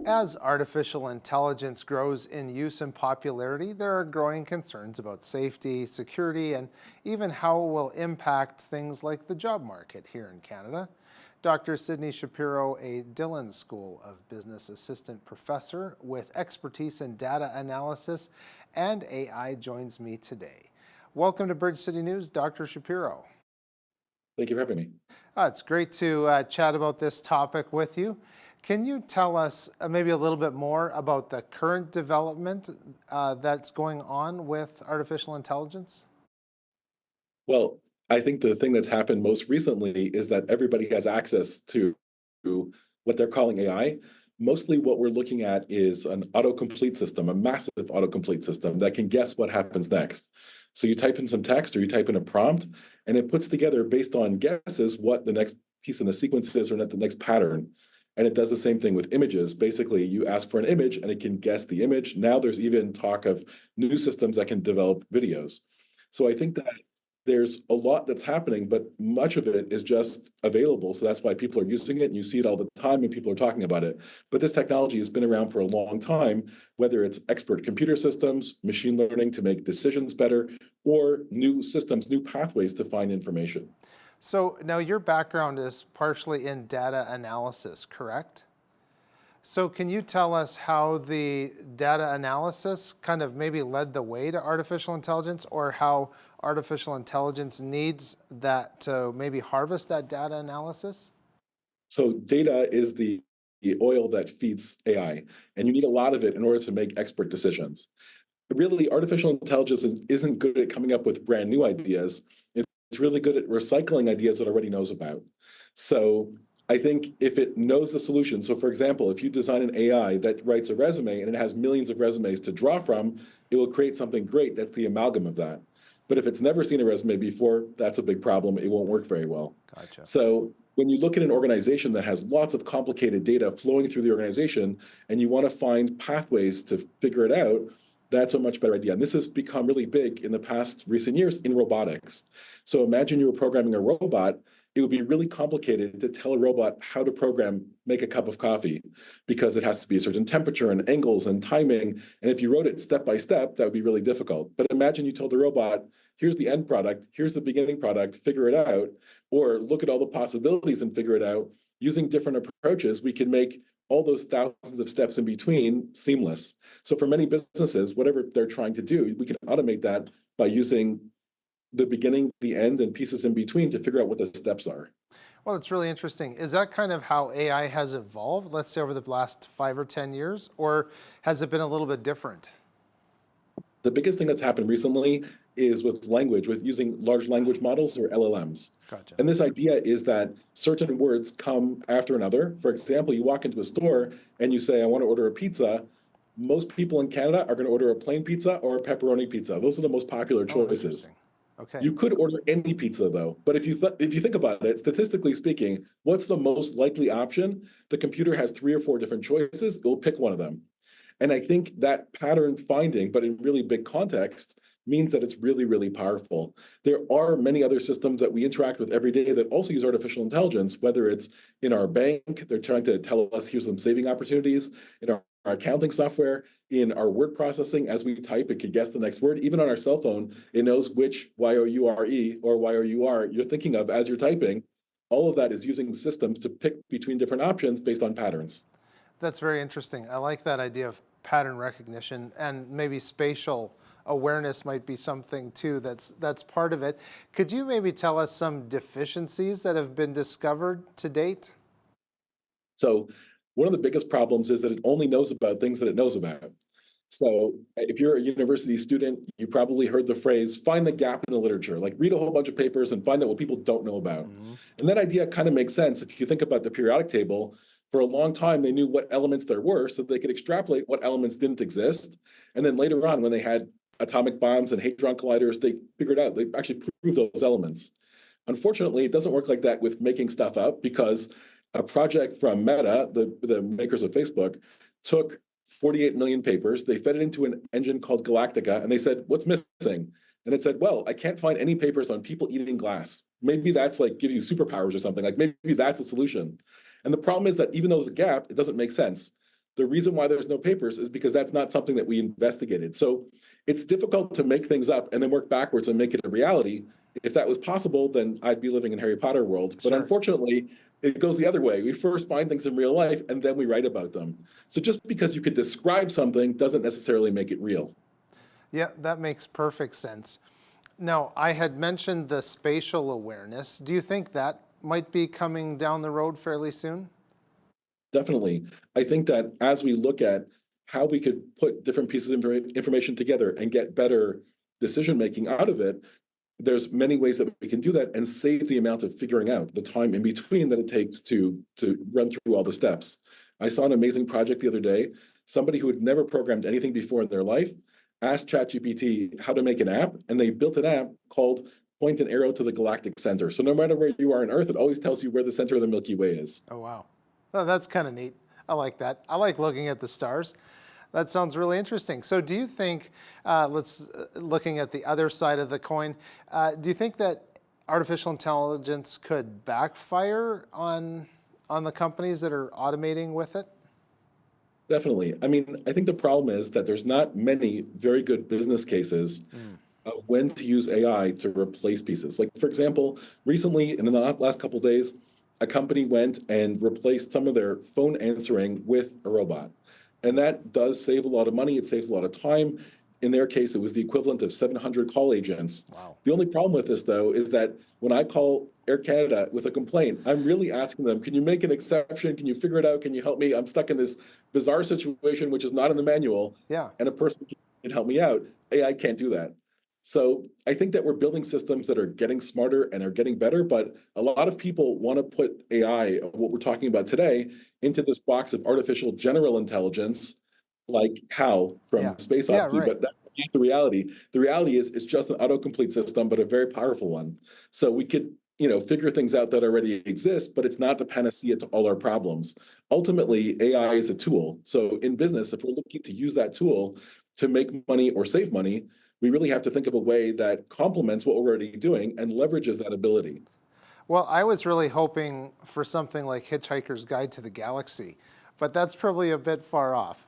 As artificial intelligence grows in use and popularity, there are growing concerns about safety, security, and even how it will impact things like the job market here in Canada. Dr. Sidney Shapiro, a Dillon School of Business assistant professor with expertise in data analysis and AI, joins me today. Welcome to Bridge City News, Dr. Shapiro. Thank you for having me. It's great to chat about this topic with you. Can you tell us maybe a little bit more about the current development that's going on with artificial intelligence? Well, I think the thing that's happened most recently is that everybody has access to what they're calling AI. Mostly what we're looking at is an autocomplete system, a massive autocomplete system that can guess what happens next. So you type in some text or you type in a prompt, and it puts together based on guesses what the next piece in the sequence is or the next pattern. And it does the same thing with images. Basically, you ask for an image and it can guess the image. Now there's even talk of new systems that can develop videos. So I think that there's a lot that's happening, but much of it is just available. So that's why people are using it, and you see it all the time and people are talking about it. But this technology has been around for a long time, whether it's expert computer systems, machine learning to make decisions better, or new systems, new pathways to find information. So now your background is partially in data analysis, correct? So can you tell us how the data analysis kind of maybe led the way to artificial intelligence, or how artificial intelligence needs that to maybe harvest that data analysis? So data is the oil that feeds AI, and you need a lot of it in order to make expert decisions. Really, artificial intelligence isn't good at coming up with brand new ideas. It's really good at recycling ideas it already knows about. So I think if it knows the solution, so for example, if you design an AI that writes a resume and it has millions of resumes to draw from, it will create something great that's the amalgam of that. But if it's never seen a resume before, that's a big problem. It won't work very well. Gotcha. So when you look at an organization that has lots of complicated data flowing through the organization and you want to find pathways to figure it out, that's a much better idea. And this has become really big in the past recent years in robotics. So imagine you were programming a robot. It would be really complicated to tell a robot how to program, make a cup of coffee, because it has to be a certain temperature and angles and timing. And if you wrote it step by step, that would be really difficult. But imagine you told the robot, here's the end product, here's the beginning product, figure it out, or look at all the possibilities and figure it out. Using different approaches, we can make all those thousands of steps in between seamless. So for many businesses, whatever they're trying to do, we can automate that by using the beginning, the end, and pieces in between to figure out what the steps are. Well, it's really interesting. Is that kind of how AI has evolved, let's say over the last 5 or 10 years, or has it been a little bit different? The biggest thing that's happened recently is with language, with using large language models or LLMs. Gotcha. And this idea is that certain words come after another. For example, you walk into a store and you say, I want to order a pizza. Most people in Canada are going to order a plain pizza or a pepperoni pizza. Those are the most popular choices. Interesting. Okay. You could order any pizza, though. But if you think about it, statistically speaking, what's the most likely option? The computer has 3 or 4 different choices. It will pick one of them. And I think that pattern finding, but in really big context, means that it's really, really powerful. There are many other systems that we interact with every day that also use artificial intelligence, whether it's in our bank, they're trying to tell us here's some saving opportunities, in our accounting software, in our word processing, as we type, it can guess the next word. Even on our cell phone, it knows which Y-O-U-R-E or Y-O-U-R you're thinking of as you're typing. All of that is using systems to pick between different options based on patterns. That's very interesting. I like that idea of pattern recognition, and maybe spatial awareness might be something too that's part of it. Could you maybe tell us some deficiencies that have been discovered to date? So one of the biggest problems is that it only knows about things that it knows about. So if you're a university student, you probably heard the phrase, find the gap in the literature, like read a whole bunch of papers and find out what people don't know about. Mm-hmm. And that idea kind of makes sense. If you think about the periodic table, for a long time, they knew what elements there were so they could extrapolate what elements didn't exist. And then later on, when they had atomic bombs and hadron colliders, they figured out, they actually proved those elements. Unfortunately, it doesn't work like that with making stuff up, because a project from Meta, the makers of Facebook, took 48 million papers, they fed it into an engine called Galactica, and they said, what's missing? And it said, well, I can't find any papers on people eating glass. Maybe that's like gives you superpowers or something. Like maybe that's a solution. And the problem is that even though there's a gap, it doesn't make sense. The reason why there's no papers is because that's not something that we investigated. So it's difficult to make things up and then work backwards and make it a reality. If that was possible, then I'd be living in Harry Potter world. But Sure. unfortunately, it goes the other way. We first find things in real life and then we write about them. So just because you could describe something doesn't necessarily make it real. Yeah, that makes perfect sense. Now, I had mentioned the spatial awareness. Do you think that might be coming down the road fairly soon? Definitely. I think that as we look at how we could put different pieces of information together and get better decision making out of it, there's many ways that we can do that and save the amount of figuring out the time in between that it takes to run through all the steps. I saw an amazing project the other day. Somebody who had never programmed anything before in their life asked ChatGPT how to make an app, and they built an app called Point an Arrow to the Galactic Center. So no matter where you are on Earth, it always tells you where the center of the Milky Way is. Oh, wow. Oh, that's kind of neat. I like that. I like looking at the stars. That sounds really interesting. So do you think, looking at the other side of the coin, do you think that artificial intelligence could backfire on the companies that are automating with it? Definitely. I mean, I think the problem is that there's not many very good business cases of when to use AI to replace pieces. Like, for example, recently in the last couple of days, a company went and replaced some of their phone answering with a robot. And that does save a lot of money. It saves a lot of time. In their case, it was the equivalent of 700 call agents. Wow. The only problem with this, though, is that when I call Air Canada with a complaint, I'm really asking them, can you make an exception? Can you figure it out? Can you help me? I'm stuck in this bizarre situation, which is not in the manual, Yeah. and a person can help me out. AI can't do that. So I think that we're building systems that are getting smarter and are getting better, but a lot of people want to put AI, what we're talking about today, into this box of artificial general intelligence, like HAL Yeah. from Space Yeah, Odyssey, right. but that's not the reality. The reality is it's just an autocomplete system, but a very powerful one. So we could, figure things out that already exist, but it's not the panacea to all our problems. Ultimately, AI is a tool. So in business, if we're looking to use that tool to make money or save money, we really have to think of a way that complements what we're already doing and leverages that ability. Well, I was really hoping for something like Hitchhiker's Guide to the Galaxy, but that's probably a bit far off.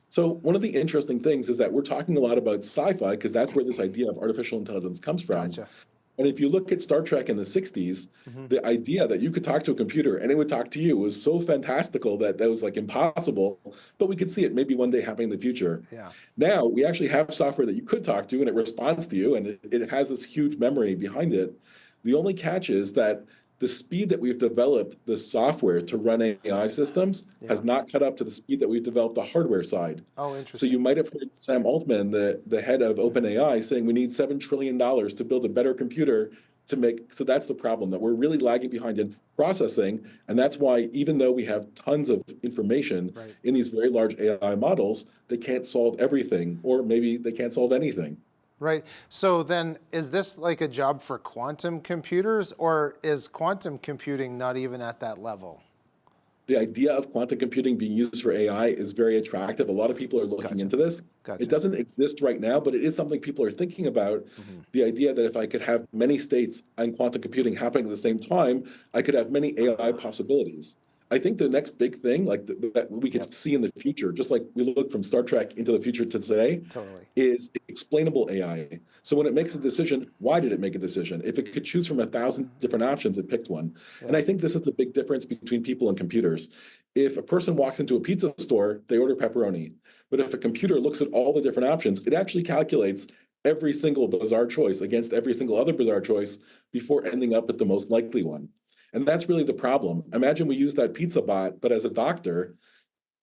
So one of the interesting things is that we're talking a lot about sci-fi because that's where this idea of artificial intelligence comes from. Gotcha. And if you look at Star Trek in the 60s, the idea that you could talk to a computer and it would talk to you was so fantastical that was like impossible, but we could see it maybe one day happening in the future. Yeah. Now we actually have software that you could talk to and it responds to you and it has this huge memory behind it. The only catch is that the speed that we've developed the software to run AI systems has not caught up to the speed that we've developed the hardware side. Oh, So you interesting. might have heard Sam Altman, the head of OpenAI, saying we need $7 trillion to build a better computer to make. So that's the problem, that we're really lagging behind in processing. And that's why, even though we have tons of information Right. in these very large AI models, they can't solve everything, or maybe they can't solve anything. Right. So then is this like a job for quantum computers, or is quantum computing not even at that level? The idea of quantum computing being used for AI is very attractive. A lot of people are looking Gotcha. into this. Gotcha. It doesn't exist right now, but it is something people are thinking about. Mm-hmm. The idea that if I could have many states and quantum computing happening at the same time, I could have many AI possibilities. I think the next big thing, like that we could Yep. see in the future, just like we look from Star Trek into the future to today, Totally. is explainable AI. So when it makes a decision, why did it make a decision? If it could choose from 1,000 different options, it picked one. And Yeah. I think this is the big difference between people and computers. If a person walks into a pizza store, they order pepperoni. But if a computer looks at all the different options, it actually calculates every single bizarre choice against every single other bizarre choice before ending up with the most likely one. And that's really the problem. Imagine we use that pizza bot, but as a doctor,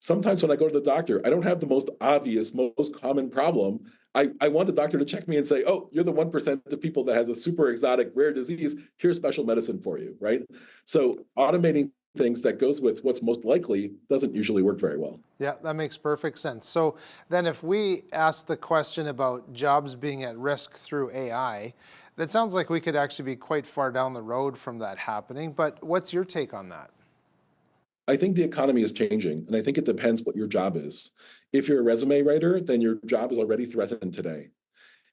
sometimes when I go to the doctor, I don't have the most obvious, most common problem. I want the doctor to check me and say, oh, you're the 1% of people that has a super exotic rare disease. Here's special medicine for you, right? So automating things that goes with what's most likely doesn't usually work very well. Yeah, that makes perfect sense. So then if we ask the question about jobs being at risk through AI, that sounds like we could actually be quite far down the road from that happening. But what's your take on that? I think the economy is changing, and I think it depends what your job is. If you're a resume writer, then your job is already threatened today.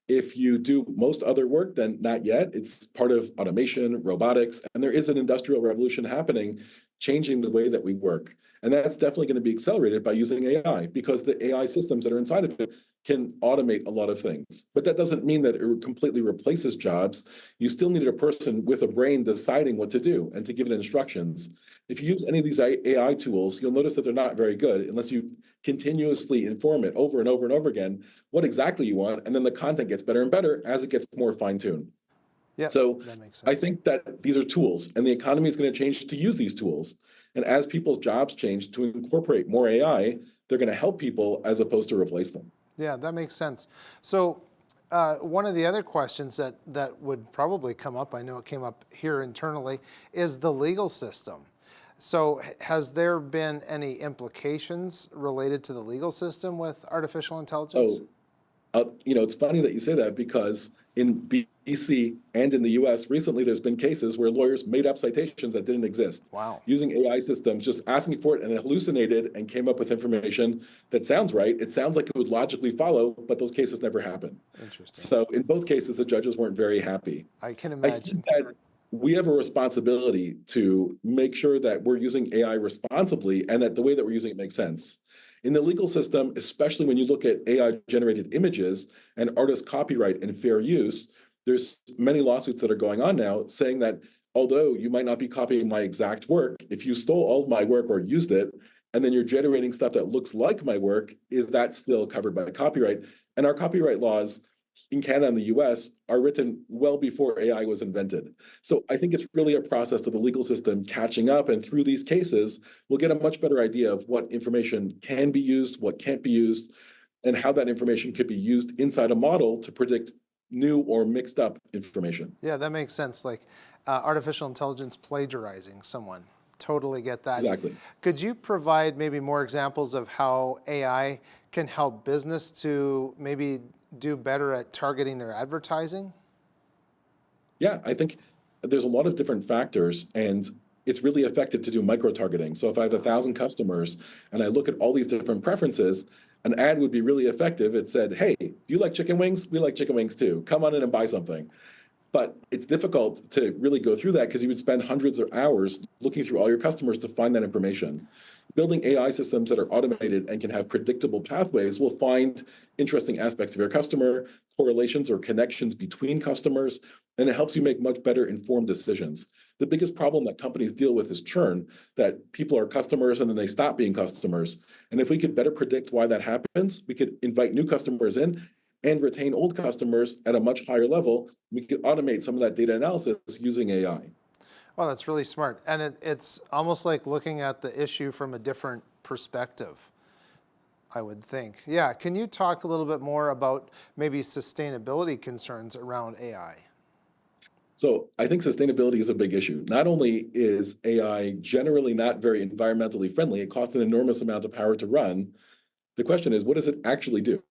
If you do most other work, then not yet. It's part of automation, robotics, and there is an industrial revolution happening, changing the way that we work. And that's definitely going to be accelerated by using AI, because the AI systems that are inside of it can automate a lot of things. But that doesn't mean that it completely replaces jobs. You still need a person with a brain deciding what to do and to give it instructions. If you use any of these AI tools, you'll notice that they're not very good unless you continuously inform it over and over and over again what exactly you want, and then the content gets better and better as it gets more fine-tuned. Yeah, So that makes I sense. think that these are tools, and the economy is going to change to use these tools. And as people's jobs change to incorporate more AI, they're going to help people as opposed to replace them. Yeah, that makes sense. So one of the other questions that would probably come up, I know it came up here internally, is the legal system. So has there been any implications related to the legal system with artificial intelligence? Oh, it's funny that you say that, because in BC and in the US recently, there's been cases where lawyers made up citations that didn't exist Wow. using AI systems, just asking for it, and it hallucinated and came up with information that sounds right. It sounds like it would logically follow, but those cases never happened. Interesting. So in both cases, the judges weren't very happy. I can I think imagine. that we have a responsibility to make sure that we're using AI responsibly and that the way that we're using it makes sense. In the legal system, especially when you look at AI generated images and artist copyright and fair use, there's many lawsuits that are going on now saying that although you might not be copying my exact work, if you stole all of my work or used it, and then you're generating stuff that looks like my work, is that still covered by copyright? And our copyright laws in Canada and the US are written well before AI was invented. So I think it's really a process of the legal system catching up. And through these cases, we'll get a much better idea of what information can be used, what can't be used, and how that information could be used inside a model to predict new or mixed up information. Yeah, that makes sense. Like artificial intelligence plagiarizing someone. Totally get that. Exactly. Could you provide maybe more examples of how AI can help business to maybe do better at targeting their advertising? Yeah, I think there's a lot of different factors, and it's really effective to do micro-targeting. So if I have 1,000 customers and I look at all these different preferences, an ad would be really effective. It said, hey, do you like chicken wings? We like chicken wings too. Come on in and buy something. But it's difficult to really go through that because you would spend hundreds of hours looking through all your customers to find that information. Building AI systems that are automated and can have predictable pathways will find interesting aspects of your customer, correlations or connections between customers, and it helps you make much better informed decisions. The biggest problem that companies deal with is churn, that people are customers and then they stop being customers. And if we could better predict why that happens, we could invite new customers in and retain old customers at a much higher level. We could automate some of that data analysis using AI. Well, that's really smart. And it's almost like looking at the issue from a different perspective, I would think. Yeah, can you talk a little bit more about maybe sustainability concerns around AI? So I think sustainability is a big issue. Not only is AI generally not very environmentally friendly, it costs an enormous amount of power to run. The question is, what does it actually do?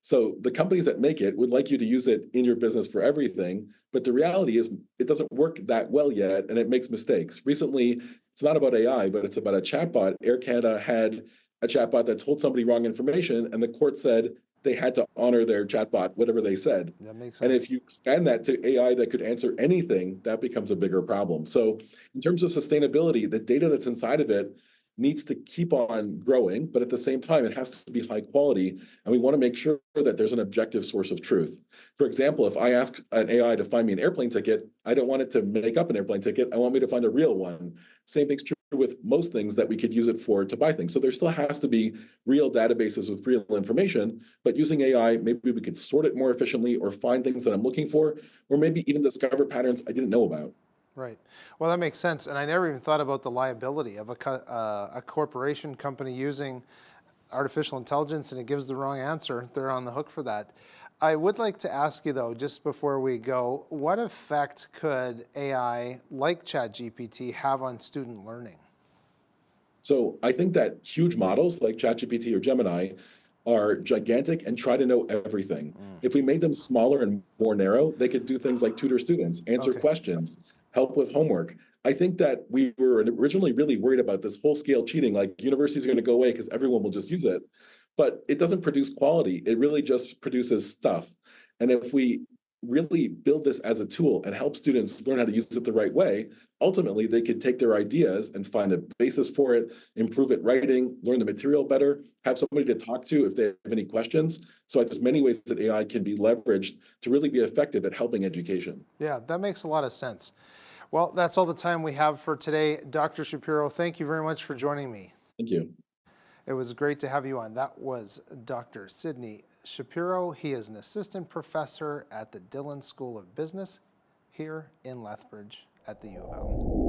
So the companies that make it would like you to use it in your business for everything, but the reality is it doesn't work that well yet, and it makes mistakes. Recently, it's not about AI, but it's about a chatbot. Air Canada had a chatbot that told somebody wrong information, and the court said they had to honor their chatbot, whatever they said. That makes And sense. if you expand that to AI that could answer anything, that becomes a bigger problem. So in terms of sustainability, the data that's inside of it needs to keep on growing, but at the same time, it has to be high quality. And we want to make sure that there's an objective source of truth. For example, if I ask an AI to find me an airplane ticket, I don't want it to make up an airplane ticket. I want me to find a real one. Same thing's true with most things that we could use it for to buy things. So there still has to be real databases with real information, but using AI, maybe we could sort it more efficiently or find things that I'm looking for, or maybe even discover patterns I didn't know about. Right. Well, that makes sense. And I never even thought about the liability of a corporation company using artificial intelligence and it gives the wrong answer. They're on the hook for that. I would like to ask you, though, just before we go, what effect could AI like ChatGPT have on student learning? So I think that huge models like ChatGPT or Gemini are gigantic and try to know everything. If we made them smaller and more narrow, they could do things like tutor students, answer Okay. questions, help with homework. I think that we were originally really worried about this whole scale cheating, like universities are going to go away because everyone will just use it. But it doesn't produce quality. It really just produces stuff. And if we really build this as a tool and help students learn how to use it the right way, ultimately they could take their ideas and find a basis for it, improve it writing, learn the material better, have somebody to talk to if they have any questions. So there's many ways that AI can be leveraged to really be effective at helping education. Yeah, that makes a lot of sense. Well, that's all the time we have for today. Dr. Shapiro, thank you very much for joining me. Thank you. It was great to have you on. That was Dr. Sidney Shapiro. He is an assistant professor at the Dillon School of Business here in Lethbridge at the U of L.